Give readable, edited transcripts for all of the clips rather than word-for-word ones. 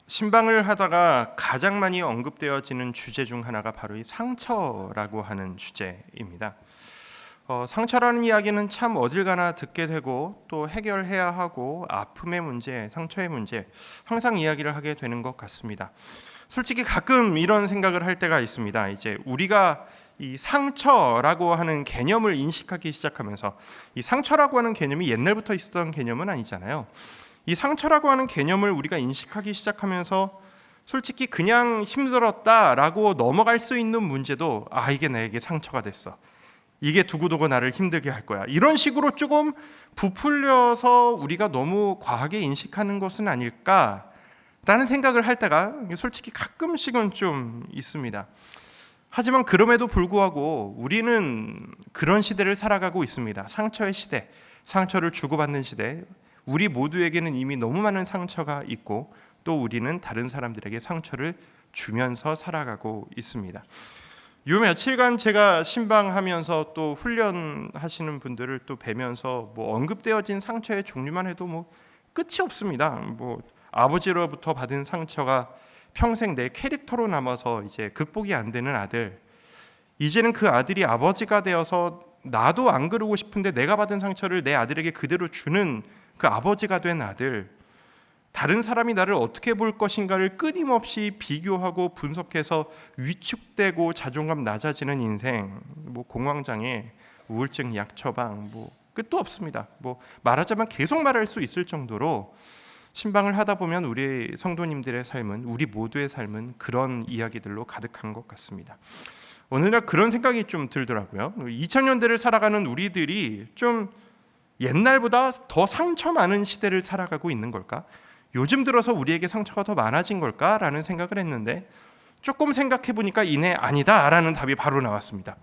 신방을 하다가 가장 많이 언급되어지는 주제 중 하나가 바로 이 상처라고 하는 주제입니다. 상처라는 이야기는 참 어딜 가나 듣게 되고 또 해결해야 하고 아픔의 문제, 상처의 문제 항상 이야기를 하게 되는 것 같습니다. 솔직히 가끔 이런 생각을 할 때가 있습니다. 이제 우리가 이 상처라고 하는 개념을 인식하기 시작하면서 이 상처라고 하는 개념이 옛날부터 있었던 개념은 아니잖아요. 이 상처라고 하는 개념을 우리가 인식하기 시작하면서 솔직히 그냥 힘들었다라고 넘어갈 수 있는 문제도 이게 나에게 상처가 됐어. 이게 두고두고 나를 힘들게 할 거야. 이런 식으로 조금 부풀려서 우리가 너무 과하게 인식하는 것은 아닐까라는 생각을 할 때가 솔직히 가끔씩은 좀 있습니다. 하지만 그럼에도 불구하고 우리는 그런 시대를 살아가고 있습니다. 상처의 시대, 상처를 주고받는 시대. 우리 모두에게는 이미 너무 많은 상처가 있고 또 우리는 다른 사람들에게 상처를 주면서 살아가고 있습니다. 요 며칠간 제가 신방하면서 또 훈련하시는 분들을 또 뵈면서 언급되어진 상처의 종류만 해도 끝이 없습니다. 아버지로부터 받은 상처가 평생 내 캐릭터로 남아서 이제 극복이 안 되는 아들, 이제는 그 아들이 아버지가 되어서 나도 안 그러고 싶은데 내가 받은 상처를 내 아들에게 그대로 주는 그 아버지가 된 아들, 다른 사람이 나를 어떻게 볼 것인가를 끊임없이 비교하고 분석해서 위축되고 자존감 낮아지는 인생, 공황장애, 우울증 약 처방, 끝도 없습니다. 말하자면 계속 말할 수 있을 정도로 신방을 하다 보면 우리 성도님들의 삶은, 우리 모두의 삶은 그런 이야기들로 가득한 것 같습니다. 오늘날 그런 생각이 좀 들더라고요. 2000년대를 살아가는 우리들이 좀 옛날보다 더 상처 많은 시대를 살아가고 있는 걸까? 요즘 들어서 우리에게 상처가 더 많아진 걸까라는 생각을 했는데 조금 생각해 보니까 이내 아니다라는 답이 바로 나왔습니다.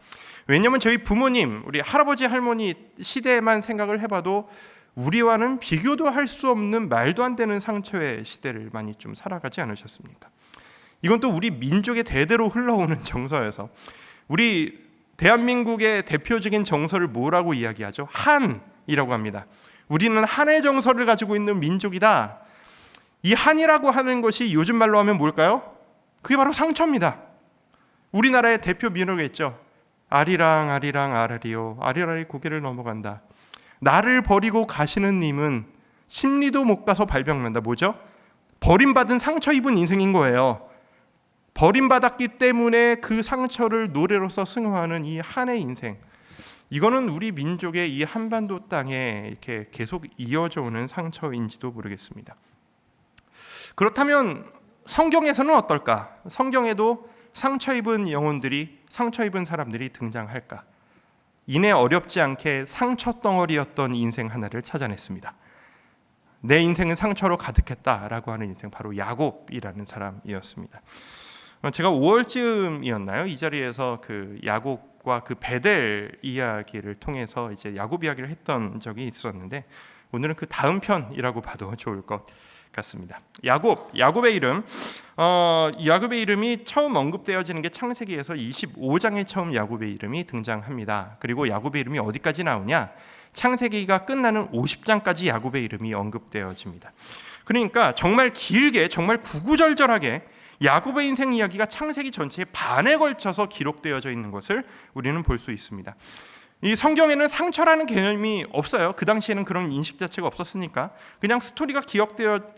왜냐하면 저희 부모님, 우리 할아버지 할머니 시대에만 생각을 해봐도 우리와는 비교도 할 수 없는 말도 안 되는 상처의 시대를 많이 좀 살아가지 않으셨습니까? 이건 또 우리 민족의 대대로 흘러오는 정서여서 우리 대한민국의 대표적인 정서를 뭐라고 이야기하죠? 한이라고 합니다. 우리는 한의 정서를 가지고 있는 민족이다. 이 한이라고 하는 것이 요즘 말로 하면 뭘까요? 그게 바로 상처입니다. 우리나라의 대표 민호가 있죠. 아리랑 아리랑 아라리요, 아리라리 고개를 넘어간다. 나를 버리고 가시는 님은 심리도 못 가서 발병난다. 뭐죠? 버림받은 상처 입은 인생인 거예요. 버림받았기 때문에 그 상처를 노래로서 승화하는 이 한의 인생, 이거는 우리 민족의 이 한반도 땅에 이렇게 계속 이어져 오는 상처인지도 모르겠습니다. 그렇다면 성경에서는 어떨까? 성경에도 상처 입은 영혼들이, 상처 입은 사람들이 등장할까? 이내 어렵지 않게 상처 덩어리였던 인생 하나를 찾아냈습니다. 내 인생은 상처로 가득했다라고 하는 인생, 바로 야곱이라는 사람이었습니다. 제가 5월쯤이었나요? 이 자리에서 그 야곱과 그 베델 이야기를 통해서 이제 야곱 이야기를 했던 적이 있었는데 오늘은 그 다음 편이라고 봐도 좋을 것 같습니다. 야곱의 이름, 야곱의 이름이 처음 언급되어지는 게 창세기에서 25장에 처음 야곱의 이름이 등장합니다. 그리고 야곱의 이름이 어디까지 나오냐? 창세기가 끝나는 50장까지 야곱의 이름이 언급되어집니다. 그러니까 정말 길게, 정말 구구절절하게 야곱의 인생 이야기가 창세기 전체의 반에 걸쳐서 기록되어져 있는 것을 우리는 볼 수 있습니다. 이 성경에는 상처라는 개념이 없어요. 그 당시에는 그런 인식 자체가 없었으니까 그냥 스토리가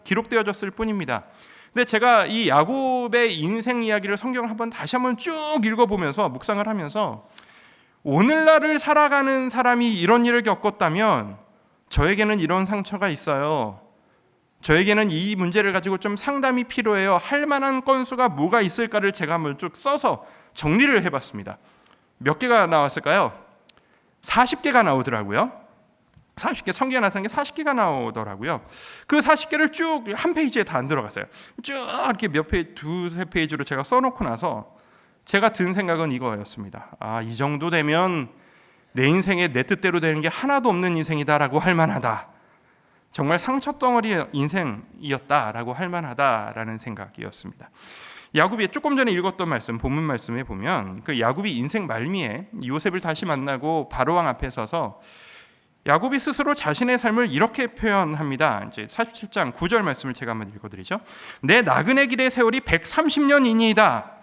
기록되어졌을 뿐입니다. 근데 제가 이 야곱의 인생 이야기를 성경을 다시 한번 쭉 읽어보면서 묵상을 하면서 오늘날을 살아가는 사람이 이런 일을 겪었다면 저에게는 이런 상처가 있어요. 저에게는 이 문제를 가지고 좀 상담이 필요해요. 할 만한 건수가 뭐가 있을까를 제가 한번 쭉 써서 정리를 해봤습니다. 몇 개가 나왔을까요? 40개가 나오더라고요. 40개, 성경에 나타난 게 40개가 나오더라고요. 그 40개를 쭉 한 페이지에 다 안 들어갔어요. 쭉 이렇게 몇 페이지, 두세 페이지로 제가 써놓고 나서 제가 든 생각은 이거였습니다. 이 정도 되면 내 인생에 내 뜻대로 되는 게 하나도 없는 인생이다라고 할 만하다. 정말 상처 덩어리 인생이었다라고 할 만하다라는 생각이었습니다. 야곱이 조금 전에 읽었던 말씀, 본문 말씀에 보면 그 야곱이 인생 말미에 요셉을 다시 만나고 바로왕 앞에 서서 야곱이 스스로 자신의 삶을 이렇게 표현합니다. 이제 47장 9절 말씀을 제가 한번 읽어드리죠. 내 나그네 길의 세월이 130년이니이다.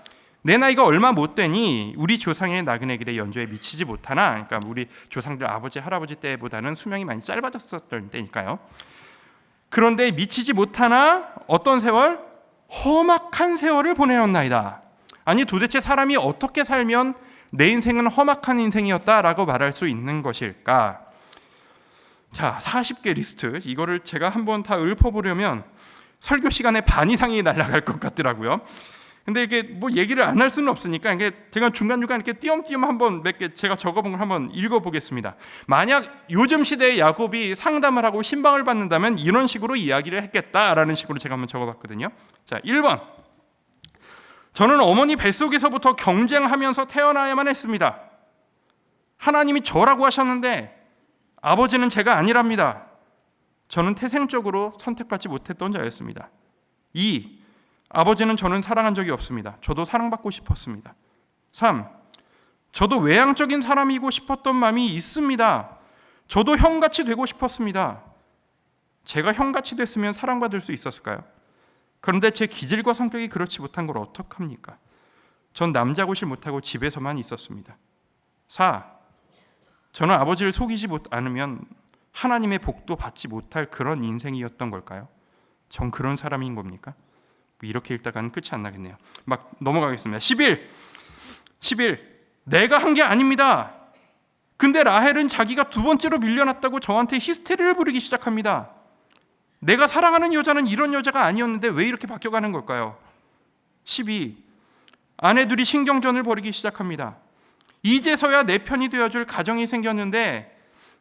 내 나이가 얼마 못 되니 우리 조상의 나그네 길의 연조에 미치지 못하나. 그러니까 우리 조상들 아버지 할아버지 때보다는 수명이 많이 짧아졌었던 때니까요. 그런데 미치지 못하나 어떤 세월? 험악한 세월을 보내었나이다. 아니 도대체 사람이 어떻게 살면 내 인생은 험악한 인생이었다라고 말할 수 있는 것일까? 자, 40개 리스트, 이거를 제가 한번 다 읊어보려면 설교 시간에 반 이상이 날아갈 것 같더라고요. 근데 이게 뭐 얘기를 안 할 수는 없으니까 이게 제가 중간중간 이렇게 띄엄띄엄 한번 몇 개 제가 적어본 걸 한번 읽어보겠습니다. 만약 요즘 시대에 야곱이 상담을 하고 신방을 받는다면 이런 식으로 이야기를 했겠다라는 식으로 제가 한번 적어봤거든요. 자, 1번. 저는 어머니 뱃속에서부터 경쟁하면서 태어나야만 했습니다. 하나님이 저라고 하셨는데 아버지는 제가 아니랍니다. 저는 태생적으로 선택받지 못했던 자였습니다. 2. 아버지는 저는 사랑한 적이 없습니다. 저도 사랑받고 싶었습니다. 3. 저도 외향적인 사람이고 싶었던 마음이 있습니다. 저도 형같이 되고 싶었습니다. 제가 형같이 됐으면 사랑받을 수 있었을까요? 그런데 제 기질과 성격이 그렇지 못한 걸 어떡합니까? 전 남자고시 못하고 집에서만 있었습니다. 4. 저는 아버지를 속이지 않으면 하나님의 복도 받지 못할 그런 인생이었던 걸까요? 전 그런 사람인 겁니까? 이렇게 읽다가는 끝이 안 나겠네요. 막 넘어가겠습니다. 11. 내가 한 게 아닙니다. 근데 라헬은 자기가 두 번째로 밀려났다고 저한테 히스테리를 부리기 시작합니다. 내가 사랑하는 여자는 이런 여자가 아니었는데 왜 이렇게 바뀌어가는 걸까요? 12. 아내들이 신경전을 벌이기 시작합니다. 이제서야 내 편이 되어줄 가정이 생겼는데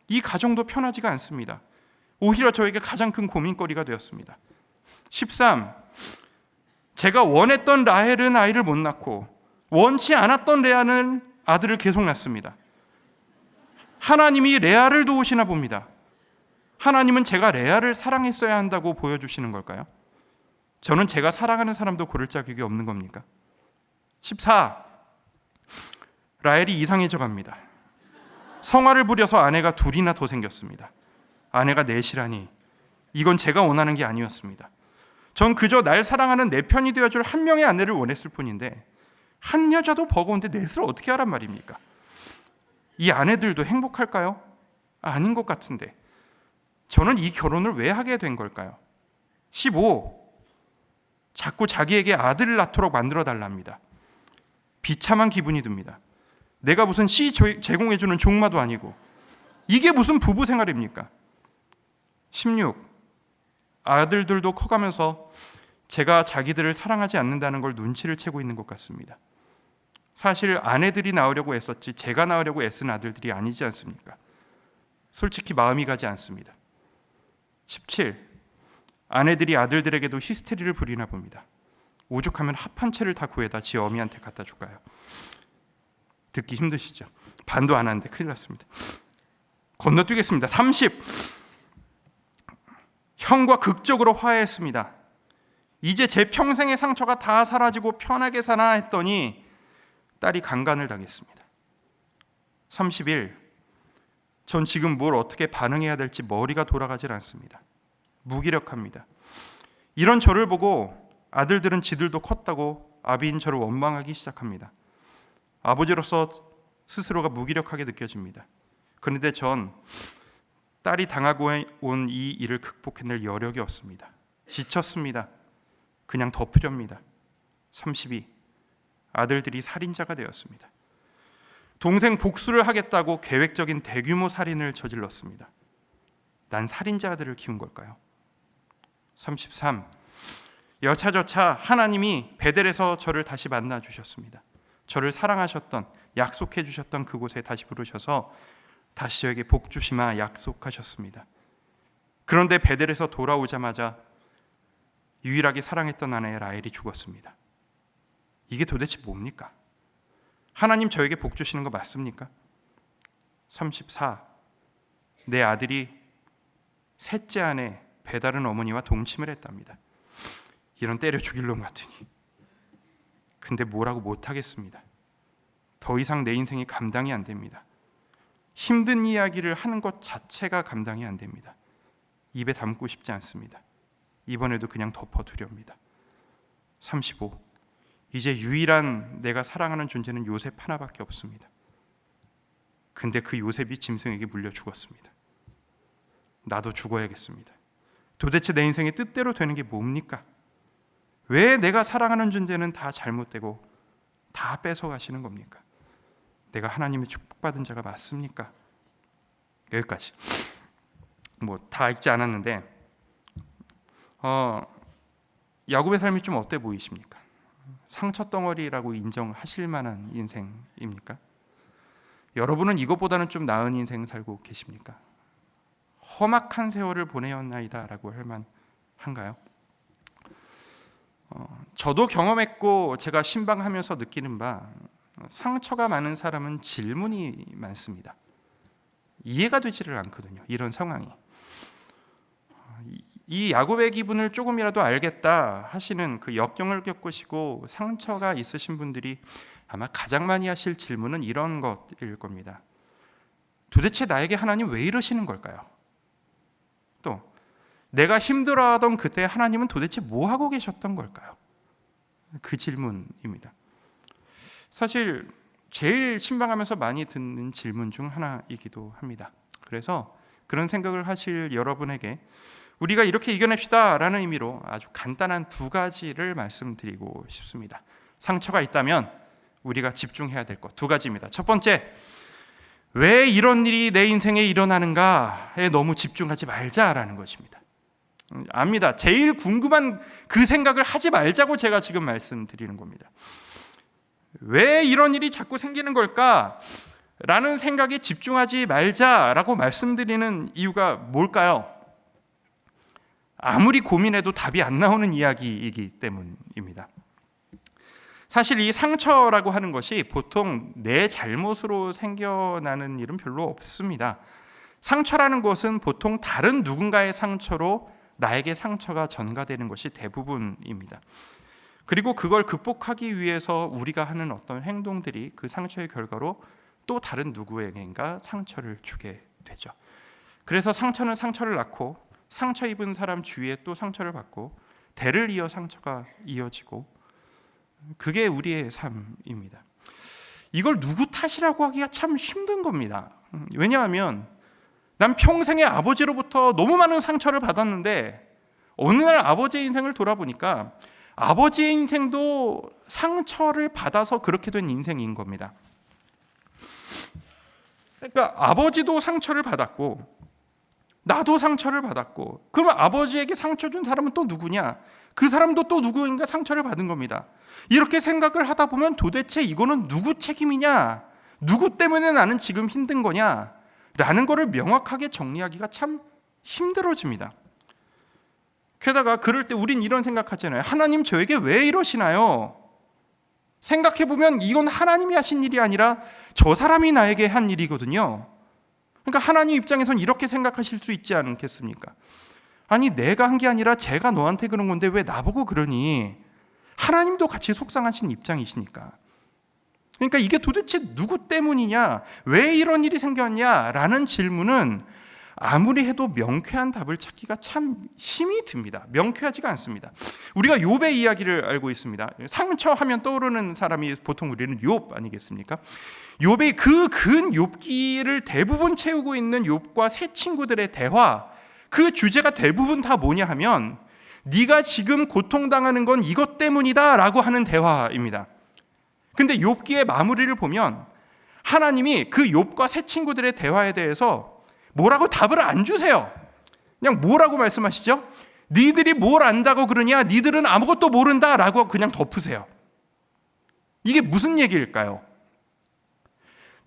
이 가정도 편하지가 않습니다. 오히려 저에게 가장 큰 고민거리가 되었습니다. 13. 제가 원했던 라헬은 아이를 못 낳고 원치 않았던 레아는 아들을 계속 낳습니다. 하나님이 레아를 도우시나 봅니다. 하나님은 제가 레아를 사랑했어야 한다고 보여주시는 걸까요? 저는 제가 사랑하는 사람도 고를 자격이 없는 겁니까? 14. 라헬이 이상해져 갑니다. 성화를 부려서 아내가 둘이나 더 생겼습니다. 아내가 넷이라니 이건 제가 원하는 게 아니었습니다. 전 그저 날 사랑하는 내 편이 되어줄 한 명의 아내를 원했을 뿐인데 한 여자도 버거운데 넷을 어떻게 하란 말입니까? 이 아내들도 행복할까요? 아닌 것 같은데 저는 이 결혼을 왜 하게 된 걸까요? 15. 자꾸 자기에게 아들을 낳도록 만들어 달랍니다. 비참한 기분이 듭니다. 내가 무슨 씨 제공해주는 종마도 아니고 이게 무슨 부부 생활입니까? 16. 아들들도 커가면서 제가 자기들을 사랑하지 않는다는 걸 눈치를 채고 있는 것 같습니다. 사실 아내들이 낳으려고 애썼지 제가 낳으려고 애쓴 아들들이 아니지 않습니까? 솔직히 마음이 가지 않습니다. 17. 아내들이 아들들에게도 히스테리를 부리나 봅니다. 오죽하면 합한 채를 다 구해다 지 어미한테 갖다 줄까요? 듣기 힘드시죠? 반도 안 하는데 큰일 났습니다. 건너뛰겠습니다. 30. 형과 극적으로 화해했습니다. 이제 제 평생의 상처가 다 사라지고 편하게 사나 했더니 딸이 강간을 당했습니다. 31. 전 지금 뭘 어떻게 반응해야 될지 머리가 돌아가질 않습니다. 무기력합니다. 이런 저를 보고 아들들은 지들도 컸다고 아비인 저를 원망하기 시작합니다. 아버지로서 스스로가 무기력하게 느껴집니다. 그런데 전 딸이 당하고 온 이 일을 극복해낼 여력이 없습니다. 지쳤습니다. 그냥 덮으렵니다. 32. 아들들이 살인자가 되었습니다. 동생 복수를 하겠다고 계획적인 대규모 살인을 저질렀습니다. 난 살인자 아들을 키운 걸까요? 33. 여차저차 하나님이 베델에서 저를 다시 만나 주셨습니다. 저를 사랑하셨던, 약속해 주셨던 그곳에 다시 부르셔서 다시 저에게 복 주시마 약속하셨습니다. 그런데 베델에서 돌아오자마자 유일하게 사랑했던 아내 라헬이 죽었습니다. 이게 도대체 뭡니까? 하나님 저에게 복 주시는 거 맞습니까? 34. 내 아들이 셋째 아내 배다른 어머니와 동침을 했답니다. 이런 때려 죽일 놈 같으니. 근데 뭐라고 못하겠습니다. 더 이상 내 인생이 감당이 안 됩니다. 힘든 이야기를 하는 것 자체가 감당이 안 됩니다. 입에 담고 싶지 않습니다. 이번에도 그냥 덮어두렵니다. 35. 이제 유일한 내가 사랑하는 존재는 요셉 하나밖에 없습니다. 근데 그 요셉이 짐승에게 물려 죽었습니다. 나도 죽어야겠습니다. 도대체 내 인생의 뜻대로 되는 게 뭡니까? 왜 내가 사랑하는 존재는 다 잘못되고 다 뺏어가시는 겁니까? 내가 하나님의 축복받은 자가 맞습니까? 여기까지. 다 읽지 않았는데 야곱의 삶이 좀 어때 보이십니까? 상처 덩어리라고 인정하실 만한 인생입니까? 여러분은 이것보다는 좀 나은 인생 살고 계십니까? 험악한 세월을 보내었나이다 라고 할 만한가요? 저도 경험했고 제가 신방하면서 느끼는 바, 상처가 많은 사람은 질문이 많습니다. 이해가 되지를 않거든요. 이런 상황이. 이 야곱의 기분을 조금이라도 알겠다 하시는 그 역경을 겪으시고 상처가 있으신 분들이 아마 가장 많이 하실 질문은 이런 것일 겁니다. 도대체 나에게 하나님 왜 이러시는 걸까요? 또 내가 힘들어하던 그때 하나님은 도대체 뭐 하고 계셨던 걸까요? 그 질문입니다. 사실 제일 신방하면서 많이 듣는 질문 중 하나이기도 합니다. 그래서 그런 생각을 하실 여러분에게 우리가 이렇게 이겨냅시다 라는 의미로 아주 간단한 두 가지를 말씀드리고 싶습니다. 상처가 있다면 우리가 집중해야 될 것 두 가지입니다. 첫 번째, 왜 이런 일이 내 인생에 일어나는가에 너무 집중하지 말자라는 것입니다. 압니다. 제일 궁금한 그 생각을 하지 말자고 제가 지금 말씀드리는 겁니다. 왜 이런 일이 자꾸 생기는 걸까? 라는 생각에 집중하지 말자라고 말씀드리는 이유가 뭘까요? 아무리 고민해도 답이 안 나오는 이야기이기 때문입니다. 사실 이 상처라고 하는 것이 보통 내 잘못으로 생겨나는 일은 별로 없습니다. 상처라는 것은 보통 다른 누군가의 상처로 나에게 상처가 전가되는 것이 대부분입니다. 그리고 그걸 극복하기 위해서 우리가 하는 어떤 행동들이 그 상처의 결과로 또 다른 누구에게인가 상처를 주게 되죠. 그래서 상처는 상처를 낳고 상처 입은 사람 주위에 또 상처를 받고 대를 이어 상처가 이어지고, 그게 우리의 삶입니다. 이걸 누구 탓이라고 하기가 참 힘든 겁니다. 왜냐하면 난 평생에 아버지로부터 너무 많은 상처를 받았는데 어느 날 아버지의 인생을 돌아보니까 아버지의 인생도 상처를 받아서 그렇게 된 인생인 겁니다. 그러니까 아버지도 상처를 받았고 나도 상처를 받았고, 그러면 아버지에게 상처 준 사람은 또 누구냐? 그 사람도 또 누구인가 상처를 받은 겁니다. 이렇게 생각을 하다 보면 도대체 이거는 누구 책임이냐? 누구 때문에 나는 지금 힘든 거냐? 라는 거를 명확하게 정리하기가 참 힘들어집니다. 게다가 그럴 때 우린 이런 생각하잖아요. 하나님 저에게 왜 이러시나요? 생각해보면 이건 하나님이 하신 일이 아니라 저 사람이 나에게 한 일이거든요. 그러니까 하나님 입장에선 이렇게 생각하실 수 있지 않겠습니까? 아니 내가 한 게 아니라 제가 너한테 그런 건데 왜 나보고 그러니? 하나님도 같이 속상하신 입장이시니까. 그러니까 이게 도대체 누구 때문이냐? 왜 이런 일이 생겼냐라는 질문은 아무리 해도 명쾌한 답을 찾기가 참 힘이 듭니다. 명쾌하지가 않습니다. 우리가 욥의 이야기를 알고 있습니다. 상처하면 떠오르는 사람이 보통 우리는 욥 아니겠습니까? 욥의 그 근 욥기를 대부분 채우고 있는 욥과 세 친구들의 대화, 그 주제가 대부분 다 뭐냐 하면 네가 지금 고통당하는 건 이것 때문이다 라고 하는 대화입니다. 근데 욥기의 마무리를 보면 하나님이 그 욥과 세 친구들의 대화에 대해서 뭐라고 답을 안 주세요. 그냥 뭐라고 말씀하시죠? 니들이 뭘 안다고 그러냐? 니들은 아무것도 모른다라고 그냥 덮으세요. 이게 무슨 얘기일까요?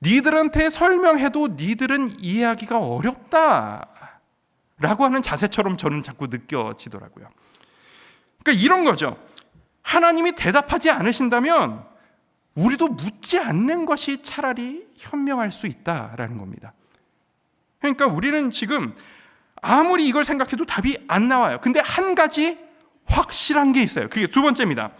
니들한테 설명해도 니들은 이해하기가 어렵다라고 하는 자세처럼 저는 자꾸 느껴지더라고요. 그러니까 이런 거죠. 하나님이 대답하지 않으신다면 우리도 묻지 않는 것이 차라리 현명할 수 있다라는 겁니다. 그러니까 우리는 지금 아무리 이걸 생각해도 답이 안 나와요. 근데 한 가지 확실한 게 있어요. 그게 두 번째입니다.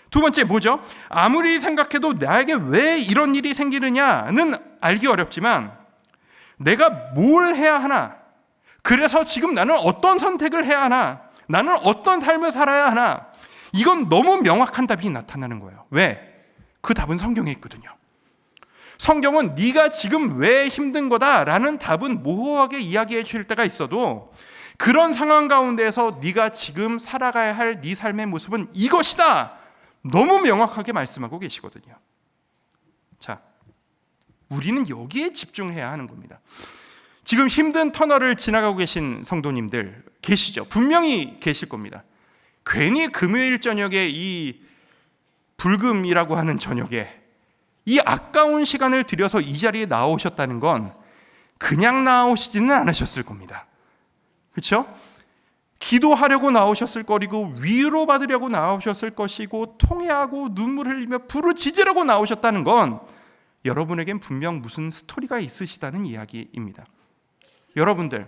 두 번째 뭐죠? 아무리 생각해도 나에게 왜 이런 일이 생기느냐는 알기 어렵지만 내가 뭘 해야 하나? 그래서 지금 나는 어떤 선택을 해야 하나? 나는 어떤 삶을 살아야 하나? 이건 너무 명확한 답이 나타나는 거예요. 왜? 그 답은 성경에 있거든요. 성경은 네가 지금 왜 힘든 거다라는 답은 모호하게 이야기해 줄 때가 있어도 그런 상황 가운데에서 네가 지금 살아가야 할 네 삶의 모습은 이것이다. 너무 명확하게 말씀하고 계시거든요. 자, 우리는 여기에 집중해야 하는 겁니다. 지금 힘든 터널을 지나가고 계신 성도님들 계시죠? 분명히 계실 겁니다. 괜히 금요일 저녁에 이 불금이라고 하는 저녁에 이 아까운 시간을 들여서 이 자리에 나오셨다는 건 그냥 나오시지는 않으셨을 겁니다. 그렇죠? 기도하려고 나오셨을 거리고 위로받으려고 나오셨을 것이고 통회하고 눈물 흘리며 부르짖으려고 나오셨다는 건 여러분에겐 분명 무슨 스토리가 있으시다는 이야기입니다. 여러분들,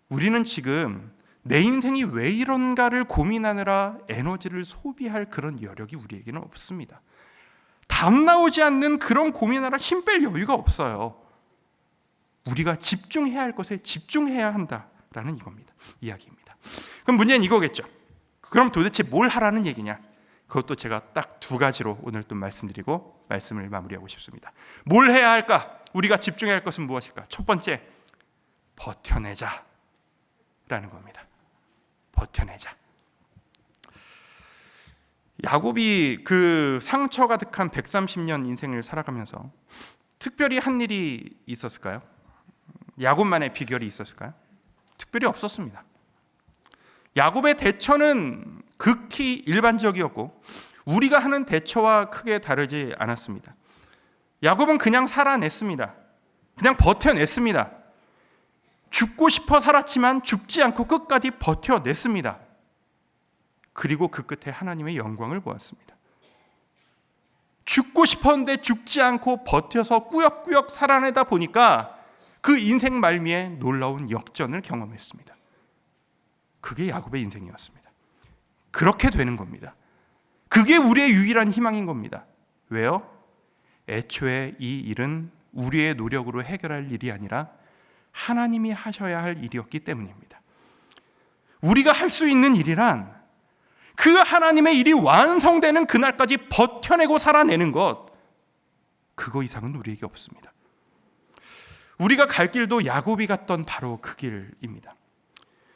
우리는 지금 내 인생이 왜 이런가를 고민하느라 에너지를 소비할 그런 여력이 우리에게는 없습니다. 답 나오지 않는 그런 고민하라 힘 뺄 여유가 없어요. 우리가 집중해야 할 것에 집중해야 한다라는 이야기입니다. 그럼 문제는 이거겠죠. 그럼 도대체 뭘 하라는 얘기냐? 그것도 제가 딱 두 가지로 오늘 또 말씀드리고 말씀을 마무리하고 싶습니다. 뭘 해야 할까? 우리가 집중해야 할 것은 무엇일까? 첫 번째, 버텨내자라는 겁니다. 버텨내자. 야곱이 그 상처 가득한 130년 인생을 살아가면서 특별히 한 일이 있었을까요? 야곱만의 비결이 있었을까요? 특별히 없었습니다. 야곱의 대처는 극히 일반적이었고 우리가 하는 대처와 크게 다르지 않았습니다. 야곱은 그냥 살아냈습니다. 그냥 버텨냈습니다. 죽고 싶어 살았지만 죽지 않고 끝까지 버텨냈습니다. 그리고 그 끝에 하나님의 영광을 보았습니다. 죽고 싶었는데 죽지 않고 버텨서 꾸역꾸역 살아내다 보니까 그 인생 말미에 놀라운 역전을 경험했습니다. 그게 야곱의 인생이었습니다. 그렇게 되는 겁니다. 그게 우리의 유일한 희망인 겁니다. 왜요? 애초에 이 일은 우리의 노력으로 해결할 일이 아니라 하나님이 하셔야 할 일이었기 때문입니다. 우리가 할 수 있는 일이란 그 하나님의 일이 완성되는 그날까지 버텨내고 살아내는 것, 그거 이상은 우리에게 없습니다. 우리가 갈 길도 야곱이 갔던 바로 그 길입니다.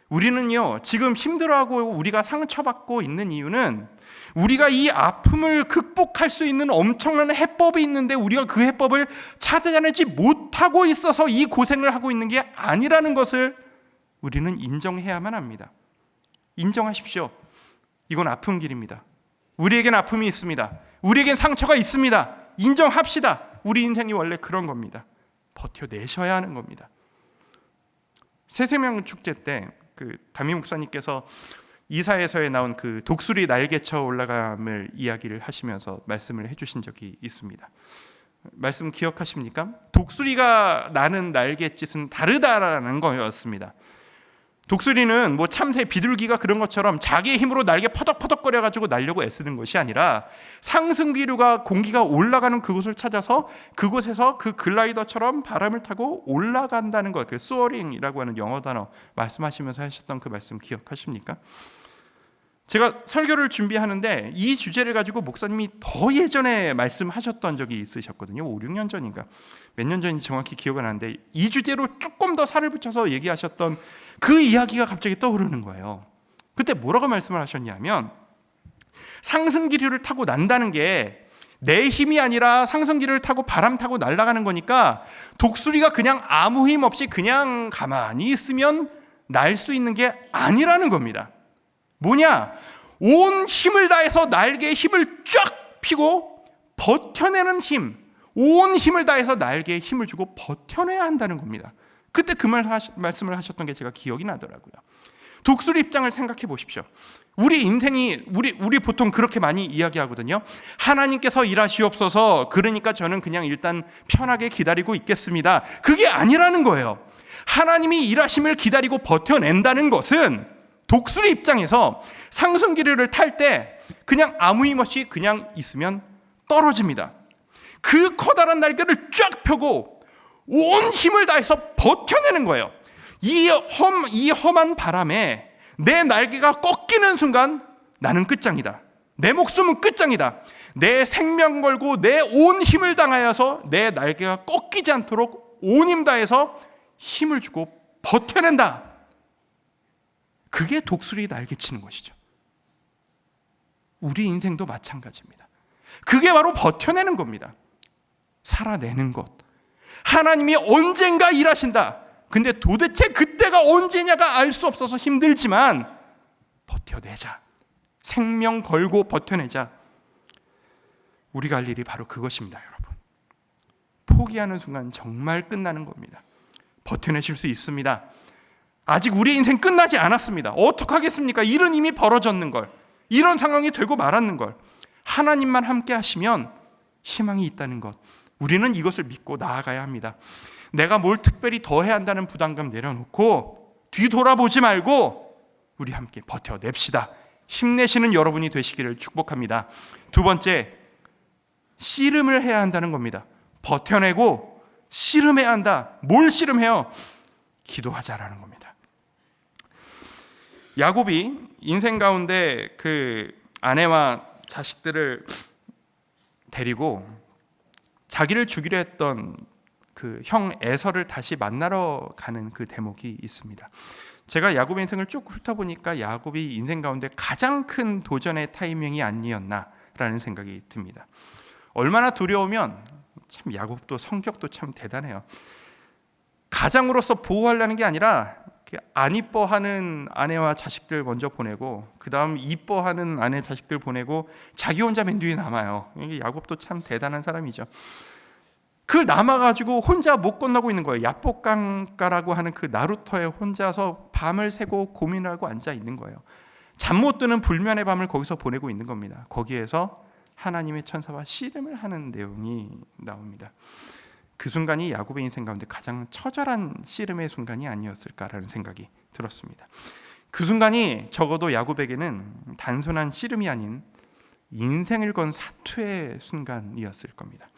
우리는요, 지금 힘들어하고 우리가 상처받고 있는 이유는 우리가 이 아픔을 극복할 수 있는 엄청난 해법이 있는데 우리가 그 해법을 찾아내지 못하고 있어서 이 고생을 하고 있는 게 아니라는 것을 우리는 인정해야만 합니다. 인정하십시오. 이건 아픈 길입니다. 우리에겐 아픔이 있습니다. 우리에겐 상처가 있습니다. 인정합시다. 우리 인생이 원래 그런 겁니다. 버텨내셔야 하는 겁니다. 새생명 축제 때 그 담임 목사님께서 이사야서에 나온 그 독수리 날개쳐 올라감을 이야기를 하시면서 말씀을 해주신 적이 있습니다. 말씀 기억하십니까? 독수리가 나는 날갯짓은 다르다라는 거였습니다. 독수리는 뭐 참새, 비둘기가 그런 것처럼 자기의 힘으로 날개 퍼덕퍼덕거려 가지고 날려고 애쓰는 것이 아니라 상승기류가 공기가 올라가는 그곳을 찾아서 그곳에서 그 글라이더처럼 바람을 타고 올라간다는 것, 그 소어링이라고 하는 영어 단어 말씀하시면서 하셨던 그 말씀 기억하십니까? 제가 설교를 준비하는데 이 주제를 가지고 목사님이 더 예전에 말씀하셨던 적이 있으셨거든요. 5, 6년 전인가 몇 년 전인지 정확히 기억은 안 나는데 이 주제로 조금 더 살을 붙여서 얘기하셨던 그 이야기가 갑자기 떠오르는 거예요. 그때 뭐라고 말씀을 하셨냐면 상승기류를 타고 난다는 게 내 힘이 아니라 상승기류를 타고 바람 타고 날아가는 거니까 독수리가 그냥 아무 힘 없이 그냥 가만히 있으면 날 수 있는 게 아니라는 겁니다. 뭐냐? 온 힘을 다해서 날개에 힘을 쫙 펴고 버텨내는 힘, 온 힘을 다해서 날개에 힘을 주고 버텨내야 한다는 겁니다. 그때 그 말씀을 하셨던 게 제가 기억이 나더라고요. 독수리 입장을 생각해 보십시오. 우리 인생이 우리 보통 그렇게 많이 이야기하거든요. 하나님께서 일하시옵소서. 그러니까 저는 그냥 일단 편하게 기다리고 있겠습니다. 그게 아니라는 거예요. 하나님이 일하심을 기다리고 버텨낸다는 것은 독수리 입장에서 상승기류를 탈 때 그냥 아무 힘 없이 그냥 있으면 떨어집니다. 그 커다란 날개를 쫙 펴고 온 힘을 다해서 버텨내는 거예요. 이 험한 바람에 내 날개가 꺾이는 순간 나는 끝장이다. 내 목숨은 끝장이다. 내 생명 걸고 내 온 힘을 당하여서 내 날개가 꺾이지 않도록 온 힘 다해서 힘을 주고 버텨낸다. 그게 독수리 날개치는 것이죠. 우리 인생도 마찬가지입니다. 그게 바로 버텨내는 겁니다. 살아내는 것. 하나님이 언젠가 일하신다. 근데 도대체 그때가 언제냐가 알 수 없어서 힘들지만 버텨내자. 생명 걸고 버텨내자. 우리가 할 일이 바로 그것입니다, 여러분. 포기하는 순간 정말 끝나는 겁니다. 버텨내실 수 있습니다. 아직 우리의 인생 끝나지 않았습니다. 어떡하겠습니까? 일은 이미 벌어졌는 걸. 이런 상황이 되고 말았는 걸. 하나님만 함께 하시면 희망이 있다는 것. 우리는 이것을 믿고 나아가야 합니다. 내가 뭘 특별히 더 해야 한다는 부담감 내려놓고 뒤돌아보지 말고 우리 함께 버텨냅시다. 힘내시는 여러분이 되시기를 축복합니다. 두 번째, 씨름을 해야 한다는 겁니다. 버텨내고 씨름해야 한다. 뭘 씨름해요? 기도하자라는 겁니다. 야곱이 인생 가운데 그 아내와 자식들을 데리고 자기를 죽이려 했던 그 형 에서를 다시 만나러 가는 그 대목이 있습니다. 제가 야곱의 인생을 쭉 훑어보니까 야곱이 인생 가운데 가장 큰 도전의 타이밍이 아니었나라는 생각이 듭니다. 얼마나 두려우면 참 야곱도 성격도 참 대단해요. 가장으로서 보호하려는 게 아니라 안 이뻐하는 아내와 자식들 먼저 보내고 그 다음 이뻐하는 아내 자식들 보내고 자기 혼자 맨 뒤에 남아요. 이게 야곱도 참 대단한 사람이죠. 그걸 남아가지고 혼자 못 건너고 있는 거예요. 야복강가라고 하는 그 나루터에 혼자서 밤을 새고 고민을 하고 앉아 있는 거예요. 잠 못 드는 불면의 밤을 거기서 보내고 있는 겁니다. 거기에서 하나님의 천사와 씨름을 하는 내용이 나옵니다. 그 순간이 야곱의 인생 가운데 가장 처절한 씨름의 순간이 아니었을까라는 생각이 들었습니다. 그 순간이 적어도 야곱에게는 단순한 씨름이 아닌 인생을 건 사투의 순간이었을 겁니다.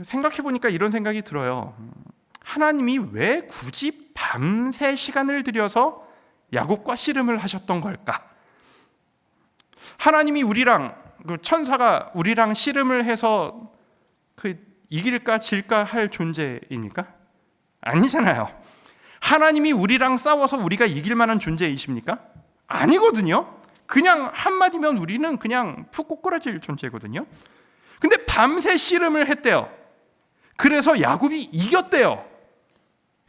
생각해보니까 이런 생각이 들어요. 하나님이 왜 굳이 밤새 시간을 들여서 야곱과 씨름을 하셨던 걸까? 하나님이 우리랑 그 천사가 우리랑 씨름을 해서 이길까 질까 할 존재입니까? 아니잖아요. 하나님이 우리랑 싸워서 우리가 이길 만한 존재이십니까? 아니거든요. 그냥 한마디면 우리는 그냥 푹 꼬꾸라질 존재거든요. 근데 밤새 씨름을 했대요. 그래서 야곱이 이겼대요.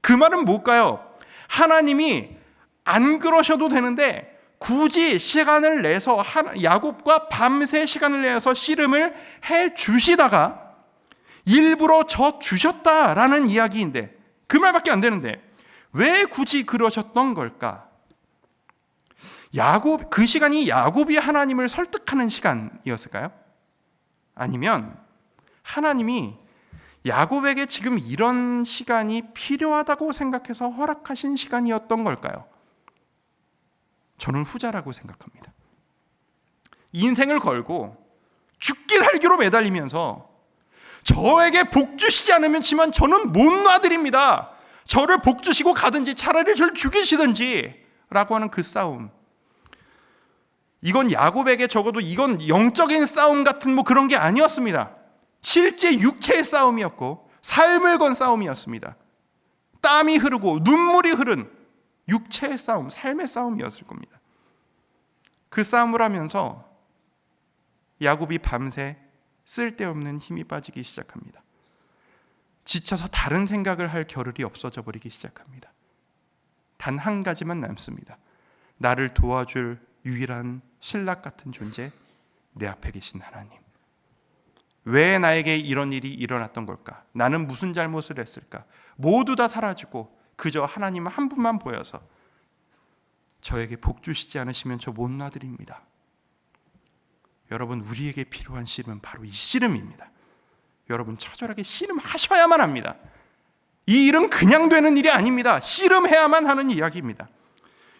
그 말은 뭘까요? 하나님이 안 그러셔도 되는데 굳이 시간을 내서 야곱과 밤새 시간을 내서 씨름을 해 주시다가 일부러 져 주셨다라는 이야기인데 그 말밖에 안 되는데 왜 굳이 그러셨던 걸까? 그 시간이 야곱이 하나님을 설득하는 시간이었을까요? 아니면 하나님이 야곱에게 지금 이런 시간이 필요하다고 생각해서 허락하신 시간이었던 걸까요? 저는 후자라고 생각합니다. 인생을 걸고 죽기 살기로 매달리면서 저에게 복 주시지 않으면 저는 못 놔드립니다. 저를 복 주시고 가든지 차라리 저를 죽이시든지 라고 하는 그 싸움. 이건 야곱에게 적어도 이건 영적인 싸움 같은 그런 게 아니었습니다. 실제 육체의 싸움이었고 삶을 건 싸움이었습니다. 땀이 흐르고 눈물이 흐른 육체의 싸움, 삶의 싸움이었을 겁니다. 그 싸움을 하면서 야곱이 밤새 쓸데없는 힘이 빠지기 시작합니다. 지쳐서 다른 생각을 할 겨를이 없어져 버리기 시작합니다. 단 한 가지만 남습니다. 나를 도와줄 유일한 신락 같은 존재, 내 앞에 계신 하나님. 왜 나에게 이런 일이 일어났던 걸까? 나는 무슨 잘못을 했을까? 모두 다 사라지고 그저 하나님 한 분만 보여서 저에게 복 주시지 않으시면 저 못 놔드립니다. 여러분, 우리에게 필요한 씨름은 바로 이 씨름입니다. 여러분, 처절하게 씨름하셔야만 합니다. 이 일은 그냥 되는 일이 아닙니다. 씨름해야만 하는 이야기입니다.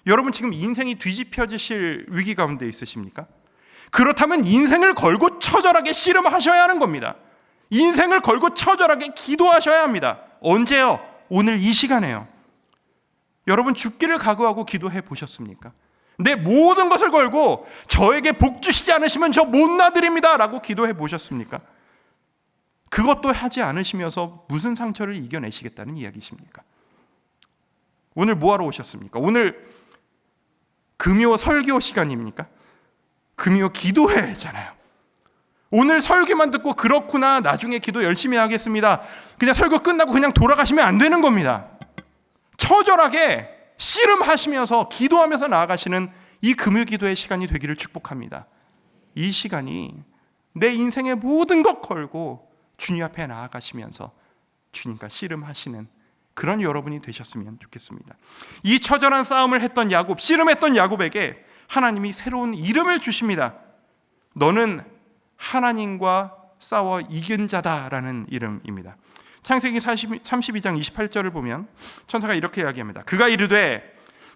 여러분, 지금 인생이 뒤집혀지실 위기 가운데 있으십니까? 그렇다면 인생을 걸고 처절하게 씨름하셔야 하는 겁니다. 인생을 걸고 처절하게 기도하셔야 합니다. 언제요? 오늘 이 시간에요. 여러분 죽기를 각오하고 기도해 보셨습니까? 내 모든 것을 걸고 저에게 복 주시지 않으시면 저 못 놔드립니다 라고 기도해 보셨습니까? 그것도 하지 않으시면서 무슨 상처를 이겨내시겠다는 이야기십니까? 오늘 뭐하러 오셨습니까? 오늘 금요 설교 시간입니까? 금요 기도회잖아요. 오늘 설교만 듣고 그렇구나, 나중에 기도 열심히 하겠습니다, 그냥 설교 끝나고 그냥 돌아가시면 안 되는 겁니다. 처절하게 씨름하시면서 기도하면서 나아가시는 이 금요 기도의 시간이 되기를 축복합니다. 이 시간이 내 인생의 모든 것 걸고 주님 앞에 나아가시면서 주님과 씨름하시는 그런 여러분이 되셨으면 좋겠습니다. 이 처절한 싸움을 했던 야곱, 씨름했던 야곱에게 하나님이 새로운 이름을 주십니다. 너는 하나님과 싸워 이긴 자다라는 이름입니다. 창세기 32장 28절을 보면 천사가 이렇게 이야기합니다. 그가 이르되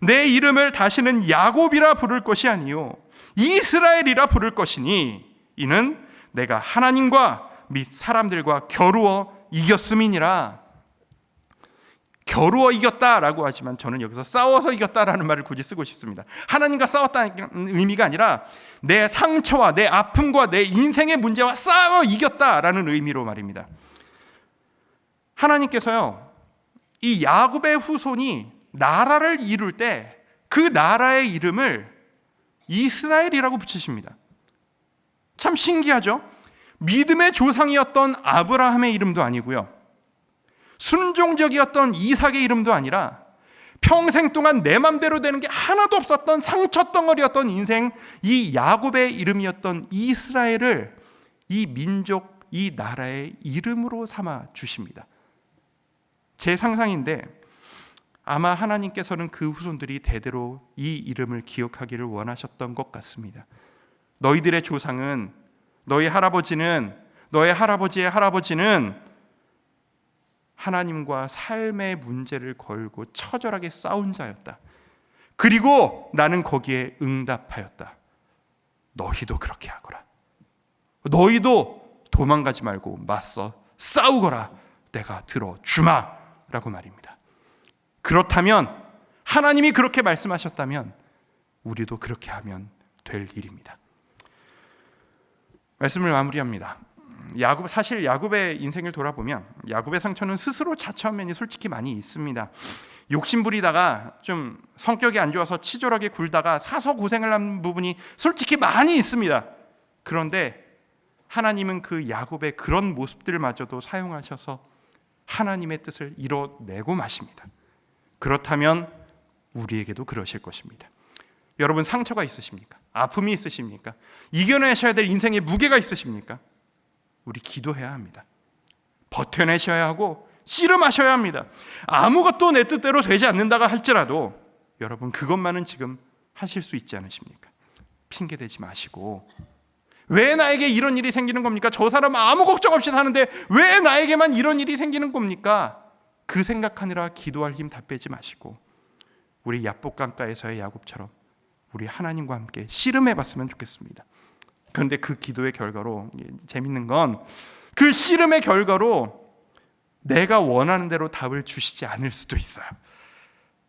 내 이름을 다시는 야곱이라 부를 것이 아니요 이스라엘이라 부를 것이니 이는 내가 하나님과 및 사람들과 겨루어 이겼음이니라. 겨루어 이겼다라고 하지만 저는 여기서 싸워서 이겼다라는 말을 굳이 쓰고 싶습니다. 하나님과 싸웠다는 의미가 아니라 내 상처와 내 아픔과 내 인생의 문제와 싸워 이겼다라는 의미로 말입니다. 하나님께서요, 이 야곱의 후손이 나라를 이룰 때 그 나라의 이름을 이스라엘이라고 붙이십니다. 참 신기하죠? 믿음의 조상이었던 아브라함의 이름도 아니고요, 순종적이었던 이삭의 이름도 아니라 평생 동안 내 맘대로 되는 게 하나도 없었던 상처덩어리였던 인생, 이 야곱의 이름이었던 이스라엘을 이 민족, 이 나라의 이름으로 삼아 주십니다. 제 상상인데 아마 하나님께서는 그 후손들이 대대로 이 이름을 기억하기를 원하셨던 것 같습니다. 너희들의 조상은, 너희 할아버지는, 너의 할아버지의 할아버지는 하나님과 삶의 문제를 걸고 처절하게 싸운 자였다. 그리고 나는 거기에 응답하였다. 너희도 그렇게 하거라. 너희도 도망가지 말고 맞서 싸우거라. 내가 들어주마 라고 말입니다. 그렇다면, 하나님이 그렇게 말씀하셨다면 우리도 그렇게 하면 될 일입니다. 말씀을 마무리합니다. 사실 야곱의 인생을 돌아보면 야곱의 상처는 스스로 자처한 면이 솔직히 많이 있습니다. 욕심부리다가 좀 성격이 안 좋아서 치졸하게 굴다가 사서 고생을 한 부분이 솔직히 많이 있습니다. 그런데 하나님은 그 야곱의 그런 모습들마저도 사용하셔서 하나님의 뜻을 이뤄내고 마십니다. 그렇다면 우리에게도 그러실 것입니다. 여러분, 상처가 있으십니까? 아픔이 있으십니까? 이겨내셔야 될 인생의 무게가 있으십니까? 우리 기도해야 합니다. 버텨내셔야 하고 씨름하셔야 합니다. 아무것도 내 뜻대로 되지 않는다가 할지라도 여러분, 그것만은 지금 하실 수 있지 않으십니까? 핑계대지 마시고, 왜 나에게 이런 일이 생기는 겁니까? 저 사람 아무 걱정 없이 사는데 왜 나에게만 이런 일이 생기는 겁니까? 그 생각하느라 기도할 힘 다 빼지 마시고 우리 야복강가에서의 야곱처럼 우리 하나님과 함께 씨름해봤으면 좋겠습니다. 그런데 그 기도의 결과로, 재밌는 건 그 씨름의 결과로 내가 원하는 대로 답을 주시지 않을 수도 있어요.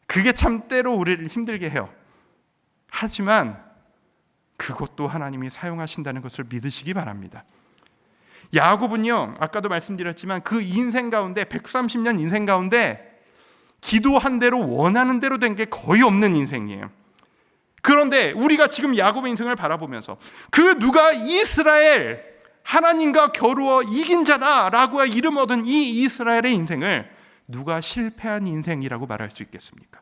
그게 참 때로 우리를 힘들게 해요. 하지만 그것도 하나님이 사용하신다는 것을 믿으시기 바랍니다. 야곱은요, 아까도 말씀드렸지만 그 인생 가운데, 130년 인생 가운데 기도한 대로 원하는 대로 된 게 거의 없는 인생이에요. 그런데 우리가 지금 야곱의 인생을 바라보면서 그 누가 이스라엘, 하나님과 겨루어 이긴 자다라고 이름 얻은 이 이스라엘의 인생을 누가 실패한 인생이라고 말할 수 있겠습니까?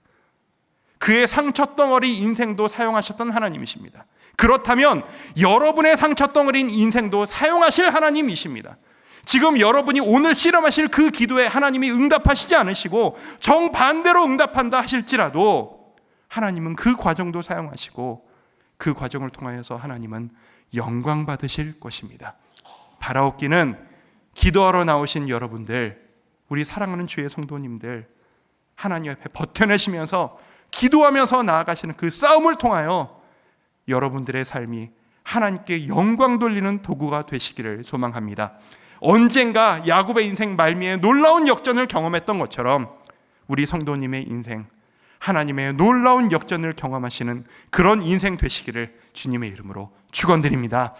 그의 상처덩어리 인생도 사용하셨던 하나님이십니다. 그렇다면 여러분의 상처덩어리인 인생도 사용하실 하나님이십니다. 지금 여러분이 오늘 씨름하실 그 기도에 하나님이 응답하시지 않으시고 정반대로 응답한다 하실지라도 하나님은 그 과정도 사용하시고 그 과정을 통하여서 하나님은 영광 받으실 것입니다. 바라옵기는 기도하러 나오신 여러분들, 우리 사랑하는 주의 성도님들, 하나님 앞에 버텨내시면서 기도하면서 나아가시는 그 싸움을 통하여 여러분들의 삶이 하나님께 영광 돌리는 도구가 되시기를 소망합니다. 언젠가 야곱의 인생 말미에 놀라운 역전을 경험했던 것처럼 우리 성도님의 인생, 하나님의 놀라운 역전을 경험하시는 그런 인생 되시기를 주님의 이름으로 축원드립니다.